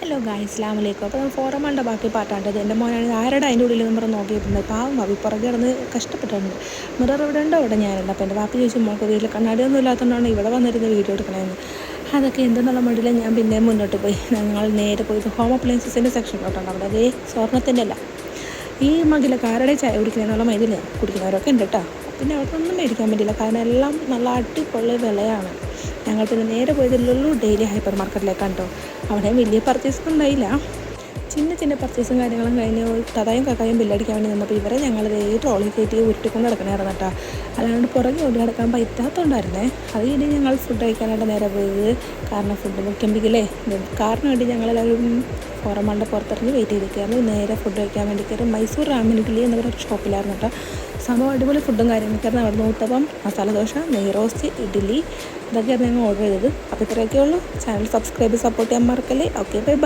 Hello guys, അസ്സലാമു അലൈക്കും. അപ്പോൾ ഫോറമാളുടെ ബാക്കി പാട്ടാണ്ടത്. എൻ്റെ മോനാണെങ്കിൽ ആരുടെ അതിൻ്റെ ഉള്ളിൽ നമ്മൾ നോക്കിയിട്ടുണ്ട്. പാവം ഭാവി പുറകെ കിടന്ന് കഷ്ടപ്പെട്ടിട്ടുണ്ട്. മിറർ ഇവിടെ ഉണ്ടോ ഇവിടെ ഞാനുണ്ട്. അപ്പോൾ എൻ്റെ വാപ്പി ചോദിച്ചു, മോൾക്ക് വീട്ടിൽ കണ്ണാടിയൊന്നും ഇല്ലാത്തതുകൊണ്ടാണ് ഇവിടെ വന്നിരുന്ന് വീഡിയോ എടുക്കണമെന്ന്. അതൊക്കെ എന്തെന്നുള്ള മടിയിൽ ഞാൻ പിന്നെ മുന്നോട്ട് പോയി. ഞങ്ങൾ നേരെ പോയത് ഹോം അപ്ലയൻസസിൻ്റെ സെക്ഷനിലോട്ടുണ്ട്. അവിടെ അതേ സ്വർണ്ണത്തിൻ്റെ അല്ല, ഈ മകിലൊക്കെ ആരുടെ ചായ കുടിക്കുന്നതെന്നുള്ള മൈതിൽ കുടിക്കുന്നവരൊക്കെ ഉണ്ട് കേട്ടോ. പിന്നെ അവർക്കൊന്നും മേടിക്കാൻ പറ്റില്ല, കാരണം എല്ലാം നല്ല അടിപൊളി വിലയാണ്. ഞങ്ങൾ പിന്നെ നേരെ പോയതിലുള്ളൂ ഡെയിലി ഹൈപ്പർ മാർക്കറ്റിലേക്കാണ് കേട്ടോ. അവിടെ വലിയ പർച്ചേസൊന്നും ഉണ്ടായില്ല, ചിന്ന പർച്ചേസും കാര്യങ്ങളും കഴിഞ്ഞ് തതായും കക്കായും ബില്ലടിക്കാൻ വേണ്ടി നിന്നപ്പോൾ ഇവരെ ഞങ്ങൾ ട്രോളി കയറ്റി ഉരുട്ടിക്കൊണ്ട് കിടക്കണമായിരുന്നു കേട്ടോ. അല്ലാണ്ട് പുറകെ ഓടി കിടക്കാൻ പറ്റാത്തതുകൊണ്ടായിരുന്നേ. അത് കഴിഞ്ഞ് ഞങ്ങൾ ഫുഡ് കഴിക്കാനായിട്ട് നേരെ പോയത്. കാരണം ഫുഡ് മുഖ്യമ്പിക്കല്ലേ, കാറിന് വേണ്ടി ഞങ്ങളെല്ലാവരും ഫോറമാളുടെ പുറത്തിറങ്ങി വെയിറ്റ് ചെയ്തിരിക്കുകയായിരുന്നു. നേരെ ഫുഡ് കഴിക്കാൻ വേണ്ടി കയറി മൈസൂർ രാമൻ ഇഡ്ഡലി എന്നൊരു ഷോപ്പിലായിരുന്നു കേട്ടോ. സംഭവം അടിപൊളി ഫുഡും കാര്യങ്ങളൊക്കെയായിരുന്നു. അവിടെ ഊത്തപ്പം, മസാല ദോശ, നെയ് റോസ്റ്റ്, ഇഡ്ഡലി, ഇതൊക്കെയായിരുന്നു ഞങ്ങൾ ഓർഡർ ചെയ്തത്. അപ്പോൾ ഇത്രയൊക്കെ ഉള്ളൂ. ചാനൽ സബ്സ്ക്രൈബ് സപ്പോർട്ട് ചെയ്യാൻ മറക്കല്ലേ. Okay, bye bye.